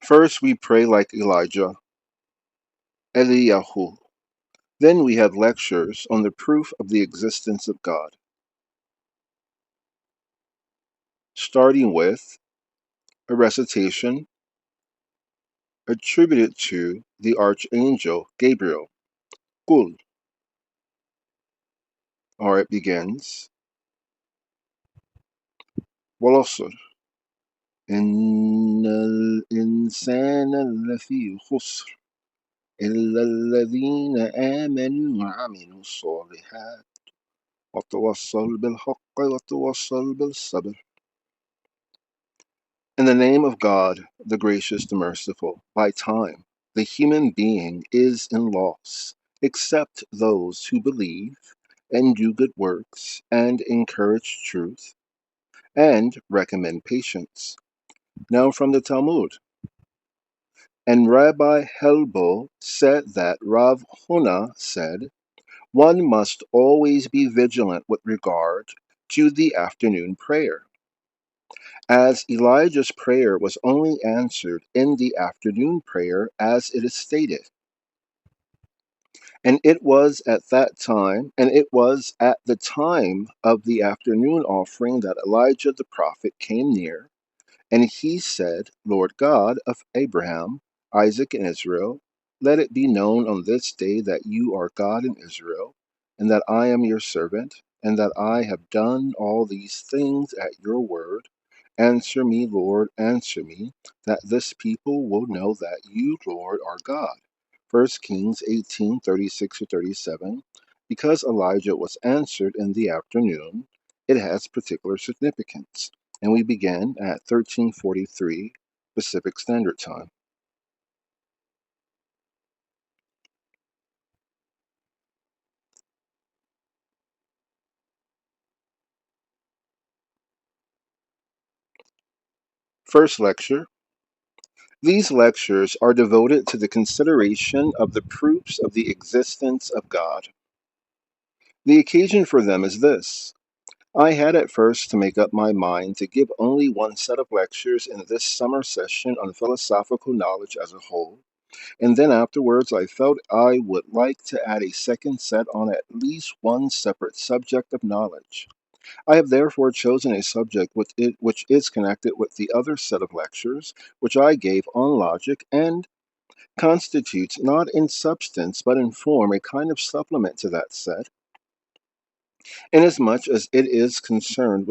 First, we pray like Elijah, Eliyahu. Then we had lectures on the proof of the existence of God, starting with a recitation attributed to the archangel Gabriel. Qul, or it begins, Walosr, إن الإنسان لفي خسر إلا الذين آمنوا وعملوا الصالحات وتوصل بالحق وتوصل بالصبر. In the name of God, the gracious, the merciful, by time, the human being is in loss, except those who believe and do good works and encourage truth and recommend patience. Now from the Talmud. And Rabbi Helbo said that Rav Huna said, one must always be vigilant with regard to the afternoon prayer, as Elijah's prayer was only answered in the afternoon prayer as it is stated. And it was at the time of the afternoon offering that Elijah the prophet came near, and he said, Lord God of Abraham, Isaac, and Israel, let it be known on this day that you are God in Israel, and that I am your servant, and that I have done all these things at your word. Answer me, Lord, answer me, that this people will know that you, Lord, are God. 1 Kings 18:36-37. Because Elijah was answered in the afternoon, it has particular significance. And we begin at 13:43 Pacific Standard Time. First lecture. These lectures are devoted to the consideration of the proofs of the existence of God. The occasion for them is this. I had at first to make up my mind to give only one set of lectures in this summer session on philosophical knowledge as a whole, and then afterwards I felt I would like to add a second set on at least one separate subject of knowledge. I have therefore chosen a subject which is connected with the other set of lectures which I gave on logic and constitutes not in substance but in form a kind of supplement to that set, inasmuch as it is concerned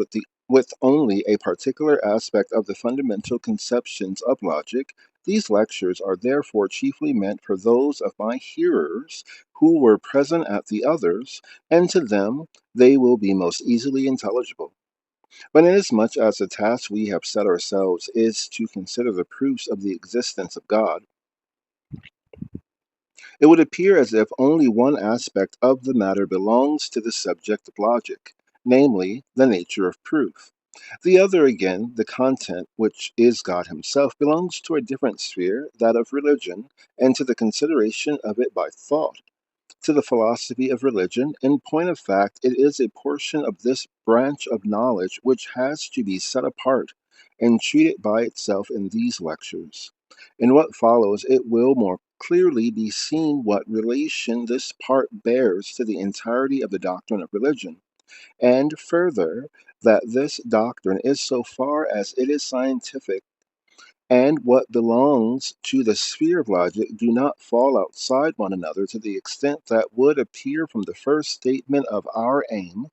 with only a particular aspect of the fundamental conceptions of logic. These lectures are therefore chiefly meant for those of my hearers who were present at the others, and to them they will be most easily intelligible. But inasmuch as the task we have set ourselves is to consider the proofs of the existence of God, it would appear as if only one aspect of the matter belongs to the subject of logic, namely, the nature of proof. The other, again, the content, which is God Himself, belongs to a different sphere, that of religion, and to the consideration of it by thought, to the philosophy of religion. In point of fact, it is a portion of this branch of knowledge which has to be set apart and treated by itself in these lectures. In what follows, it will more clearly be seen what relation this part bears to the entirety of the doctrine of religion, and further, that this doctrine is so far as it is scientific and what belongs to the sphere of logic do not fall outside one another to the extent that would appear from the first statement of our aim,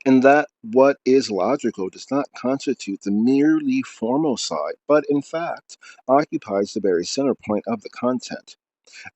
and that what is logical does not constitute the merely formal side, but in fact occupies the very center point of the content.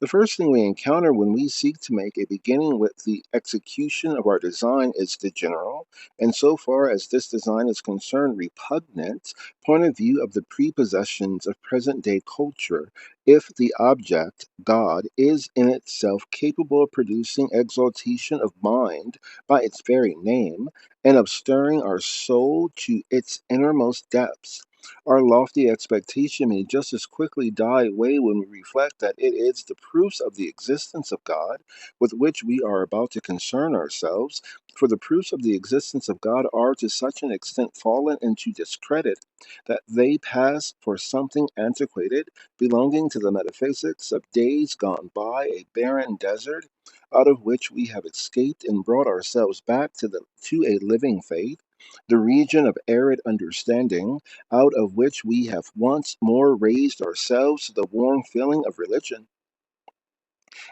The first thing we encounter when we seek to make a beginning with the execution of our design is the general, and so far as this design is concerned, repugnant point of view of the prepossessions of present day culture, if the object, God, is in itself capable of producing exaltation of mind by its very name, and of stirring our soul to its innermost depths. Our lofty expectation may just as quickly die away when we reflect that it is the proofs of the existence of God with which we are about to concern ourselves, for the proofs of the existence of God are to such an extent fallen into discredit that they pass for something antiquated, belonging to the metaphysics of days gone by, a barren desert, out of which we have escaped and brought ourselves back to a living faith, the region of arid understanding, out of which we have once more raised ourselves to the warm feeling of religion.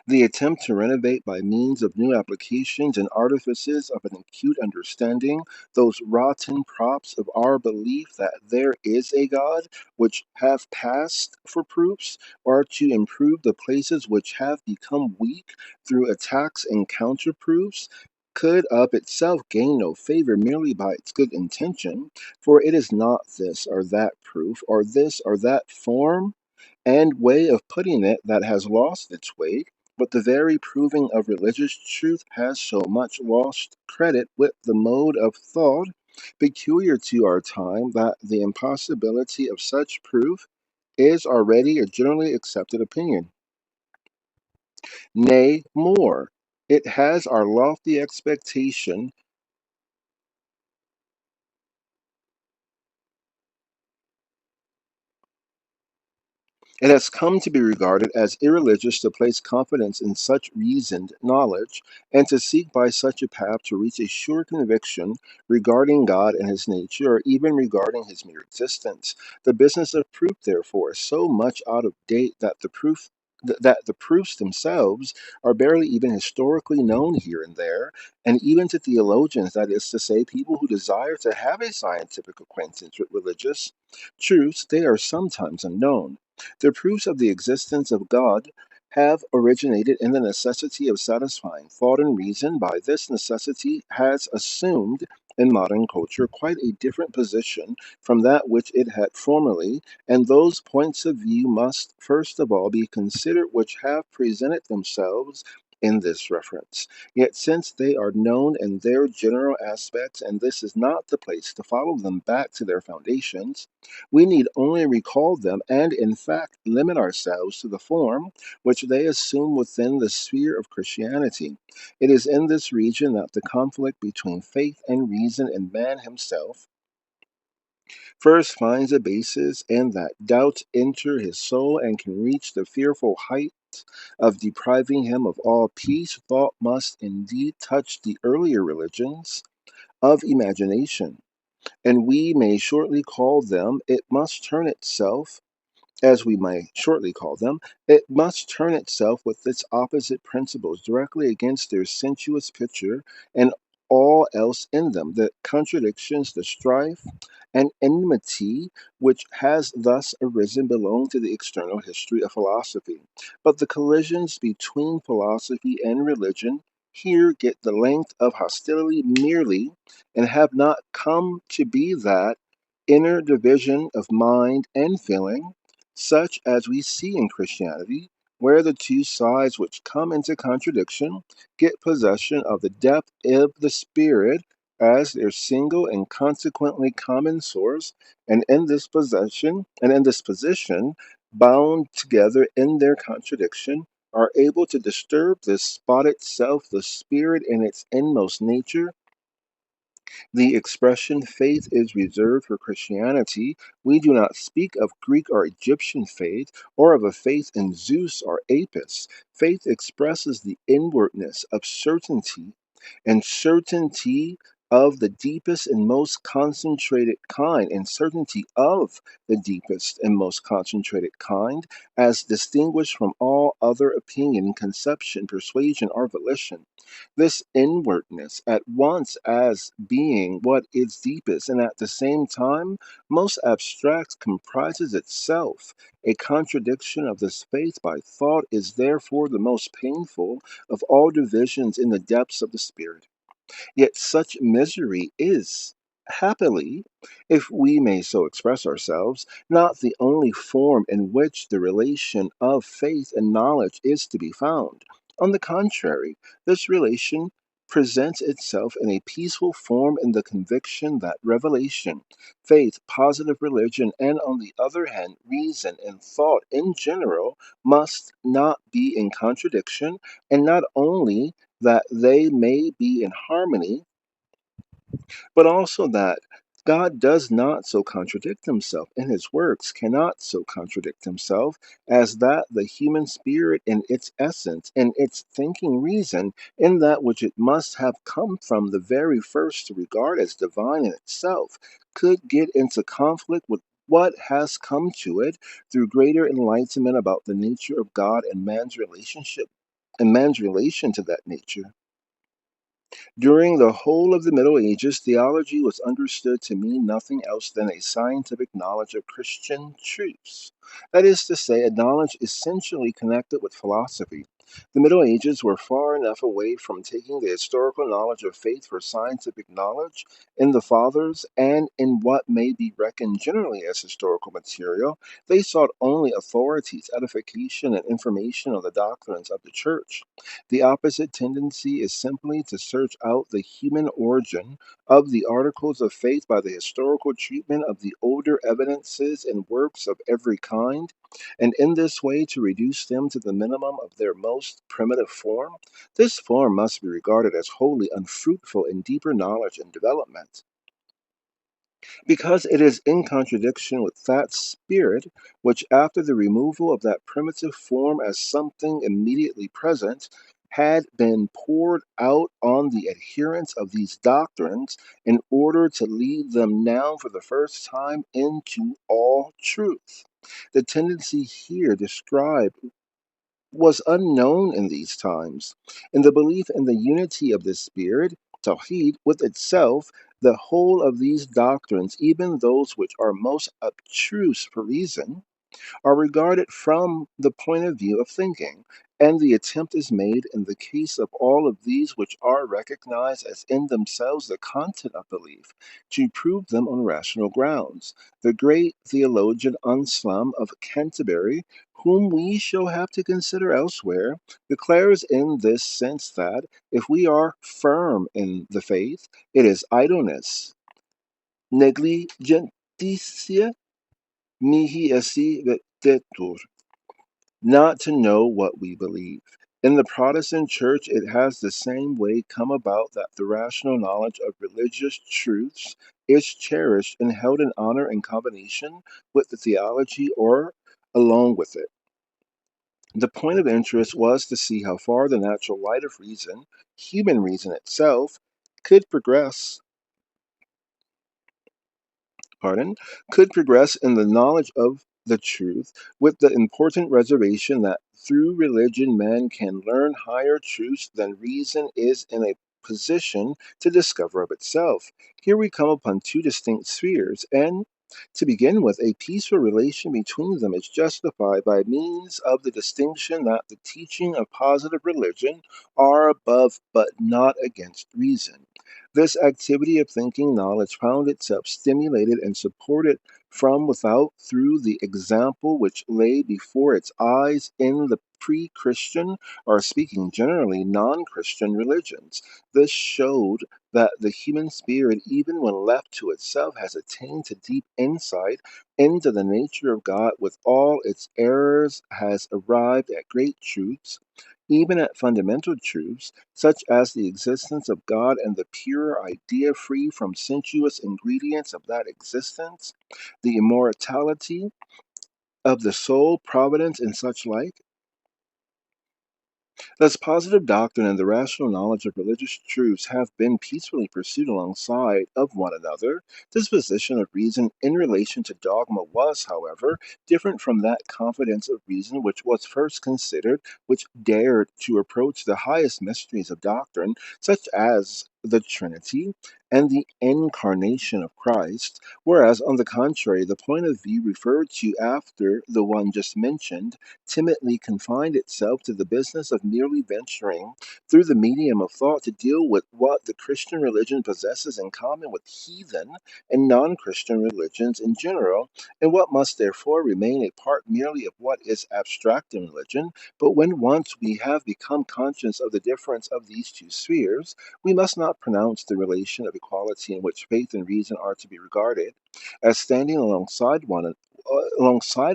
The attempt to renovate by means of new applications and artifices of an acute understanding those rotten props of our belief that there is a God, which have passed for proofs, or to improve the places which have become weak through attacks and counterproofs, could of itself gain no favor merely by its good intention, for it is not this or that proof, or this or that form and way of putting it that has lost its weight, but the very proving of religious truth has so much lost credit with the mode of thought peculiar to our time that the impossibility of such proof is already a generally accepted opinion. Nay, more, it has our lofty expectation. It has come to be regarded as irreligious to place confidence in such reasoned knowledge, and to seek by such a path to reach a sure conviction regarding God and his nature, or even regarding his mere existence. The business of proof, therefore, is so much out of date that the proofs themselves are barely even historically known here and there, and even to theologians, that is to say, people who desire to have a scientific acquaintance with religious truths, they are sometimes unknown. The proofs of the existence of God have originated in the necessity of satisfying thought and reason. By this necessity has assumed in modern culture quite a different position from that which it had formerly, and those points of view must first of all be considered which have presented themselves in this reference. Yet since they are known in their general aspects, and this is not the place to follow them back to their foundations, we need only recall them and, in fact, limit ourselves to the form which they assume within the sphere of Christianity. It is in this region that the conflict between faith and reason in man himself first finds a basis, and that doubts enter his soul and can reach the fearful height of depriving him of all peace. Thought must indeed touch the earlier religions of imagination, and we may shortly call them, it must turn itself, as we may shortly call them, it must turn itself with its opposite principles directly against their sensuous picture and all else in them, the contradictions, the strife, and enmity which has thus arisen belong to the external history of philosophy. But the collisions between philosophy and religion here get the length of hostility merely, and have not come to be that inner division of mind and feeling, such as we see in Christianity, where the two sides which come into contradiction get possession of the depth of the Spirit as their single and consequently common source, and in this position, bound together in their contradiction, are able to disturb the spotted self, the spirit in its inmost nature. The expression faith is reserved for Christianity. We do not speak of Greek or Egyptian faith, or of a faith in Zeus or Apis. Faith expresses the inwardness of certainty, and certainty of the deepest and most concentrated kind, and certainty of the deepest and most concentrated kind, as distinguished from all other opinion, conception, persuasion, or volition. This inwardness, at once as being what is deepest and at the same time most abstract, comprises itself a contradiction of this faith by thought, is therefore the most painful of all divisions in the depths of the spirit. Yet such misery is, happily, if we may so express ourselves, not the only form in which the relation of faith and knowledge is to be found. On the contrary, this relation presents itself in a peaceful form in the conviction that revelation, faith, positive religion, and on the other hand, reason and thought in general must not be in contradiction, and not only that they may be in harmony, but also that God does not so contradict himself, and his works cannot so contradict himself, as that the human spirit in its essence, in its thinking reason, in that which it must have come from the very first to regard as divine in itself, could get into conflict with what has come to it through greater enlightenment about the nature of God and man's relationship and man's relation to that nature. During the whole of the Middle Ages, theology was understood to mean nothing else than a scientific knowledge of Christian truths. That is to say, a knowledge essentially connected with philosophy. The Middle Ages were far enough away from taking the historical knowledge of faith for scientific knowledge in the Fathers and in what may be reckoned generally as historical material. They sought only authorities, edification, and information on the doctrines of the Church. The opposite tendency is simply to search out the human origin of the articles of faith by the historical treatment of the older evidences and works of every kind, and in this way to reduce them to the minimum of their most primitive form. This form must be regarded as wholly unfruitful in deeper knowledge and development, because it is in contradiction with that spirit which, after the removal of that primitive form as something immediately present, had been poured out on the adherents of these doctrines in order to lead them now for the first time into all truth. The tendency here described was unknown in these times. In the belief in the unity of the Spirit, Tawhid, with itself, the whole of these doctrines, even those which are most abstruse for reason, are regarded from the point of view of thinking, and the attempt is made in the case of all of these which are recognized as in themselves the content of belief, to prove them on rational grounds. The great theologian Anselm of Canterbury, whom we shall have to consider elsewhere, declares in this sense that if we are firm in the faith, it is idleness, negligentitia mihi esse vetetur, not to know what we believe. In the Protestant Church, it has the same way come about that the rational knowledge of religious truths is cherished and held in honor in combination with the theology or along with it. The point of interest was to see how far the natural light of reason, human reason itself, could progress pardon, could progress in the knowledge of the truth, with the important reservation that through religion man can learn higher truths than reason is in a position to discover of itself. Here we come upon two distinct spheres, and to begin with, a peaceful relation between them is justified by means of the distinction that the teaching of positive religion are above but not against reason. This activity of thinking knowledge found itself stimulated and supported from without through the example which lay before its eyes in the pre Christian, or speaking generally, non Christian religions. This showed that the human spirit, even when left to itself, has attained to deep insight into the nature of God with all its errors, has arrived at great truths, even at fundamental truths, such as the existence of God and the pure idea free from sensuous ingredients of that existence, the immortality of the soul, providence, and such like. Thus, positive doctrine and the rational knowledge of religious truths have been peacefully pursued alongside of one another. This position of reason in relation to dogma was, however, different from that confidence of reason which was first considered, which dared to approach the highest mysteries of doctrine, such as the Trinity and the incarnation of Christ, whereas, on the contrary, the point of view referred to after the one just mentioned timidly confined itself to the business of merely venturing through the medium of thought to deal with what the Christian religion possesses in common with heathen and non Christian religions in general, and what must therefore remain a part merely of what is abstract in religion. But when once we have become conscious of the difference of these two spheres, we must not pronounce the relation of equality in which faith and reason are to be regarded as standing alongside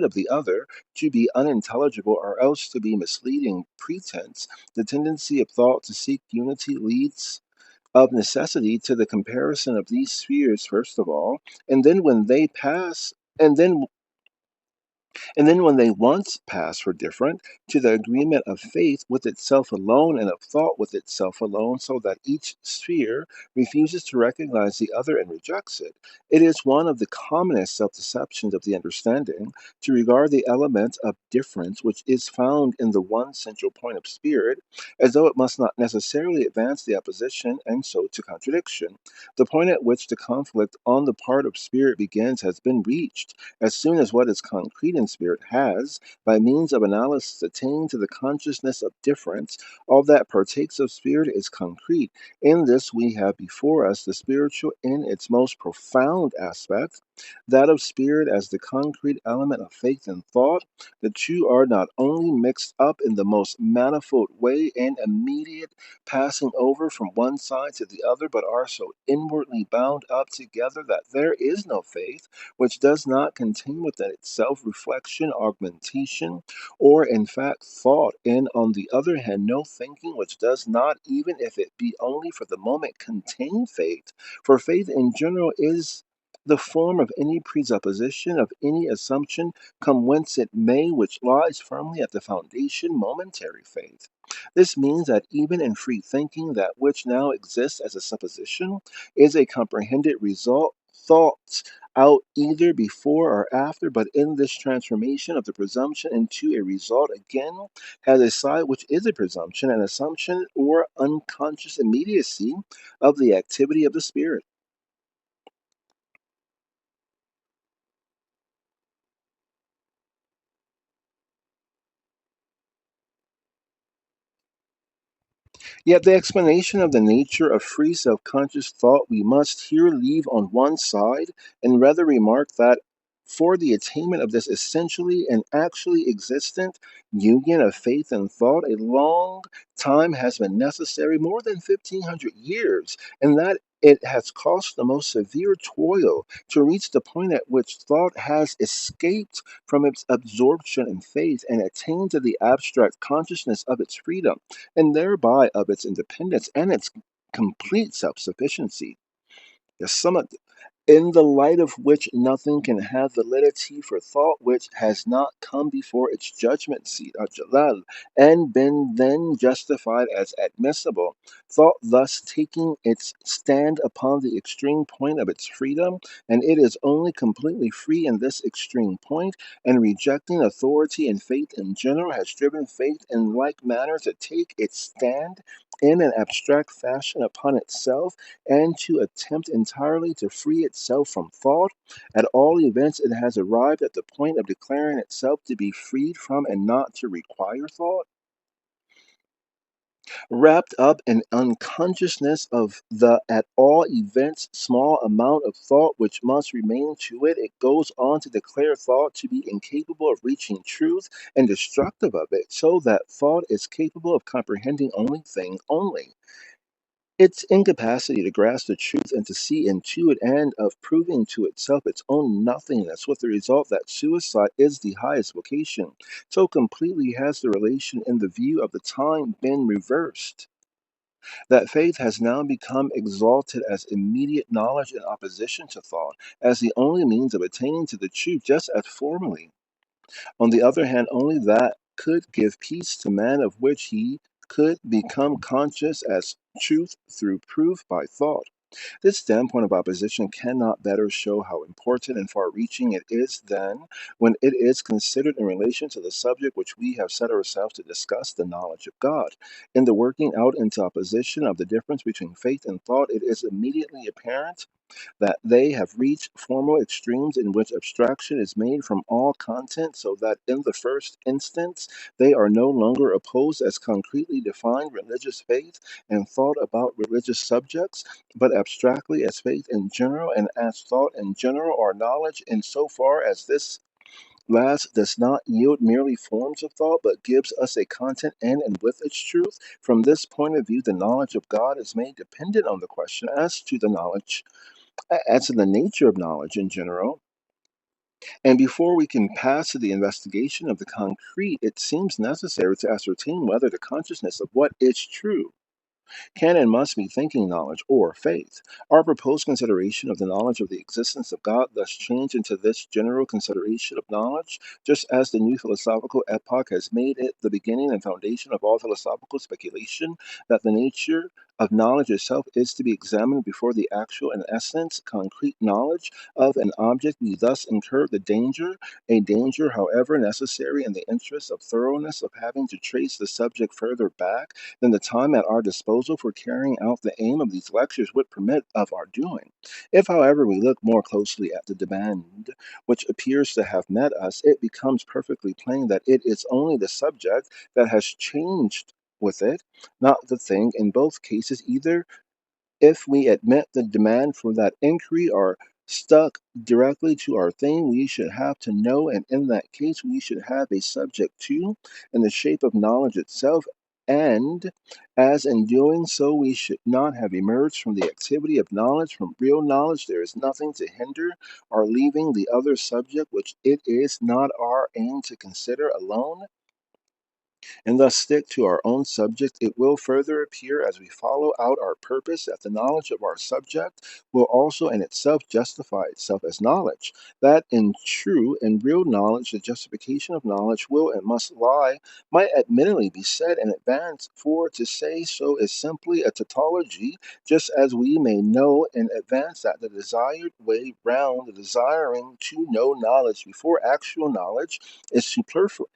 of the other to be unintelligible or else to be misleading pretense. The tendency of thought to seek unity leads of necessity to the comparison of these spheres first of all, and then when they pass and then, when they once pass for different, to the agreement of faith with itself alone and of thought with itself alone, so that each sphere refuses to recognize the other and rejects it. It is one of the commonest self deceptions of the understanding to regard the element of difference which is found in the one central point of spirit as though it must not necessarily advance the opposition and so to contradiction. The point at which the conflict on the part of spirit begins has been reached as soon as what is concrete in spirit has, by means of analysis, attained to the consciousness of difference, all that partakes of spirit is concrete. In this, we have before us the spiritual in its most profound aspect, that of spirit as the concrete element of faith and thought. The two are not only mixed up in the most manifold way and immediate passing over from one side to the other, but are so inwardly bound up together that there is no faith which does not contain within itself reflection, augmentation, or in fact thought, and on the other hand, no thinking which does not, even if it be only for the moment, contain faith. For faith in general is the form of any presupposition, of any assumption, come whence it may, which lies firmly at the foundation, momentary faith. This means that even in free thinking, that which now exists as a supposition is a comprehended result, thought out either before or after, but in this transformation of the presumption into a result again has a side which is a presumption, an assumption, or unconscious immediacy of the activity of the spirit. Yet the explanation of the nature of free self conscious thought we must here leave on one side, and rather remark that for the attainment of this essentially and actually existent union of faith and thought, a long time has been necessary, more than 1500 years, and that it has cost the most severe toil to reach the point at which thought has escaped from its absorption in faith and attained to the abstract consciousness of its freedom and thereby of its independence and its complete self sufficiency. The summit in the light of which nothing can have validity for thought which has not come before its judgment seat, Jalal, and been then justified as admissible. Thought thus taking its stand upon the extreme point of its freedom, and it is only completely free in this extreme point, and rejecting authority and faith in general, has driven faith in like manner to take its stand in an abstract fashion upon itself and to attempt entirely to free itself from thought. At all events, it has arrived at the point of declaring itself to be freed from and not to require thought. Wrapped up in unconsciousness of the at all events small amount of thought which must remain to it, it goes on to declare thought to be incapable of reaching truth and destructive of it, so that thought is capable of comprehending only thing only. Its incapacity to grasp the truth and to see into it, and of proving to itself its own nothingness, with the result that suicide is the highest vocation. So completely has the relation in the view of the time been reversed, that faith has now become exalted as immediate knowledge in opposition to thought, as the only means of attaining to the truth, just as formerly. On the other hand, only that could give peace to man of which he could become conscious as truth through proof by thought. This standpoint of opposition cannot better show how important and far reaching it is than when it is considered in relation to the subject which we have set ourselves to discuss, the knowledge of God. In the working out into opposition of the difference between faith and thought, it is immediately apparent that they have reached formal extremes in which abstraction is made from all content, so that in the first instance they are no longer opposed as concretely defined religious faith and thought about religious subjects, but abstractly as faith in general and as thought in general or knowledge, insofar as this last does not yield merely forms of thought, but gives us a content in and with its truth. From this point of view, the knowledge of God is made dependent on the question as to the nature of knowledge in general. And before we can pass to the investigation of the concrete, it seems necessary to ascertain whether the consciousness of what is true can and must be thinking knowledge or faith. Our proposed consideration of the knowledge of the existence of God thus changed into this general consideration of knowledge, just as the new philosophical epoch has made it the beginning and foundation of all philosophical speculation, that the nature of knowledge itself is to be examined before the actual and essence, concrete knowledge of an object. We thus incur the danger, a danger, however, necessary in the interest of thoroughness, of having to trace the subject further back than the time at our disposal for carrying out the aim of these lectures would permit of our doing. If, however, we look more closely at the demand which appears to have met us, it becomes perfectly plain that it is only the subject that has changed with it, not the thing. In both cases, either if we admit the demand for that inquiry are stuck directly to our theme, we should have to know, and in that case, we should have a subject too, in the shape of knowledge itself. And as in doing so, we should not have emerged from the activity of knowledge, from real knowledge, there is nothing to hinder our leaving the other subject, which it is not our aim to consider alone, and thus stick to our own subject. It will further appear as we follow out our purpose that the knowledge of our subject will also in itself justify itself as knowledge. That in true and real knowledge, the justification of knowledge will and must lie, might admittedly be said in advance, for to say so is simply a tautology, just as we may know in advance that the desired way round the desiring to know knowledge before actual knowledge is superfluous.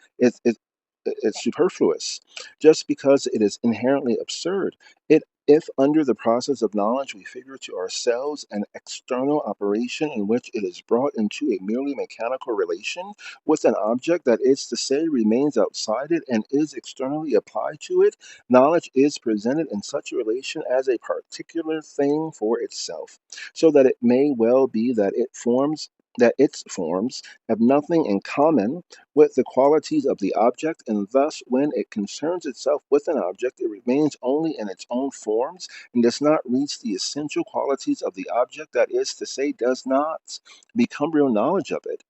It's superfluous just because it is inherently absurd. If under the process of knowledge we figure to ourselves an external operation in which it is brought into a merely mechanical relation with an object, that is to say, remains outside it and is externally applied to it, knowledge is presented in such a relation as a particular thing for itself, so that it may well be that its forms have nothing in common with the qualities of the object, and thus, when it concerns itself with an object, it remains only in its own forms and does not reach the essential qualities of the object, that is to say, does not become real knowledge of it.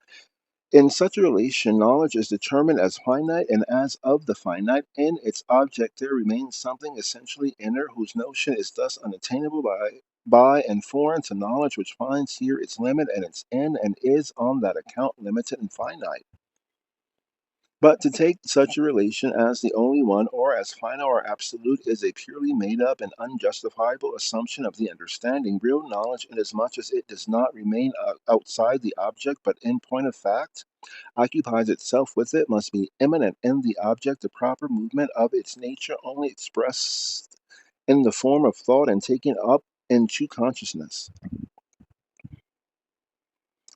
In such a relation, knowledge is determined as finite, and as of the finite, in its object there remains something essentially inner, whose notion is thus unattainable by and foreign to knowledge, which finds here its limit and its end, and is on that account limited and finite. But to take such a relation as the only one, or as final or absolute, is a purely made up and unjustifiable assumption of the understanding. Real knowledge, inasmuch as it does not remain outside the object, but in point of fact, occupies itself with it, must be immanent in the object, the proper movement of its nature only expressed in the form of thought and taken up into consciousness.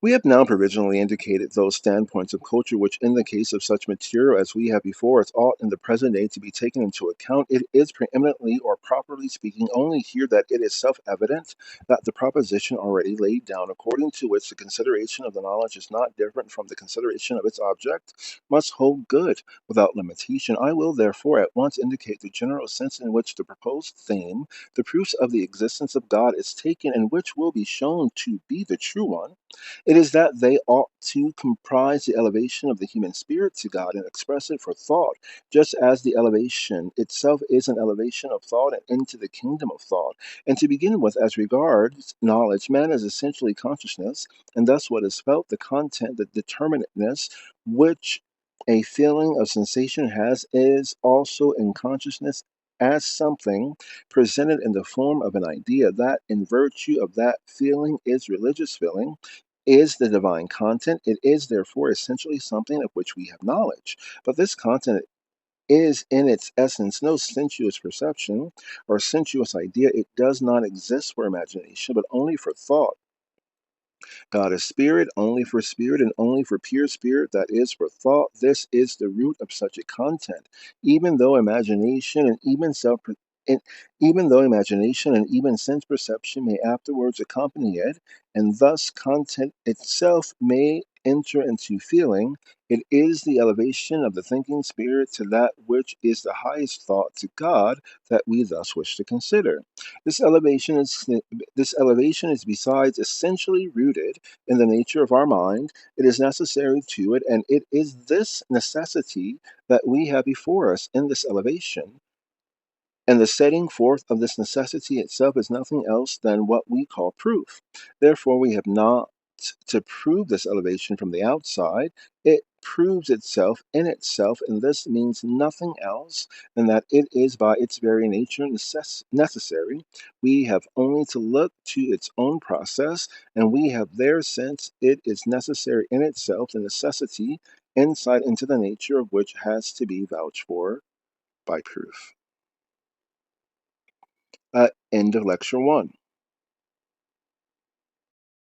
We have now provisionally indicated those standpoints of culture which, in the case of such material as we have before us, ought in the present day to be taken into account. It is preeminently, or properly speaking, only here that it is self-evident that the proposition already laid down, according to which the consideration of the knowledge is not different from the consideration of its object, must hold good without limitation. I will therefore at once indicate the general sense in which the proposed theme, the proofs of the existence of God, is taken, and which will be shown to be the true one. It is that they ought to comprise the elevation of the human spirit to God and express it for thought, just as the elevation itself is an elevation of thought and into the kingdom of thought. And to begin with, as regards knowledge, man is essentially consciousness, and thus what is felt, the content, the determinateness, which a feeling of sensation has, is also in consciousness as something presented in the form of an idea that, in virtue of that feeling, is religious feeling, is the divine content. It is therefore essentially something of which we have knowledge. But this content is in its essence no sensuous perception or sensuous idea. It does not exist for imagination, but only for thought. God is spirit, and only for pure spirit, that is, for thought. This is the root of such a content. Even though imagination and even self and even though imagination and even sense perception may afterwards accompany it, and thus content itself may enter into feeling, it is the elevation of the thinking spirit to that which is the highest thought to God that we thus wish to consider. This elevation is this elevation is besides essentially rooted in the nature of our mind. It is necessary to it, and it is this necessity that we have before us in this elevation. And the setting forth of this necessity itself is nothing else than what we call proof. Therefore, we have not to prove this elevation from the outside. It proves itself in itself, and this means nothing else than that it is by its very nature necessary. We have only to look to its own process, and we have there, since it is necessary in itself, the necessity, insight into the nature of which has to be vouched for by proof. End of lecture 1.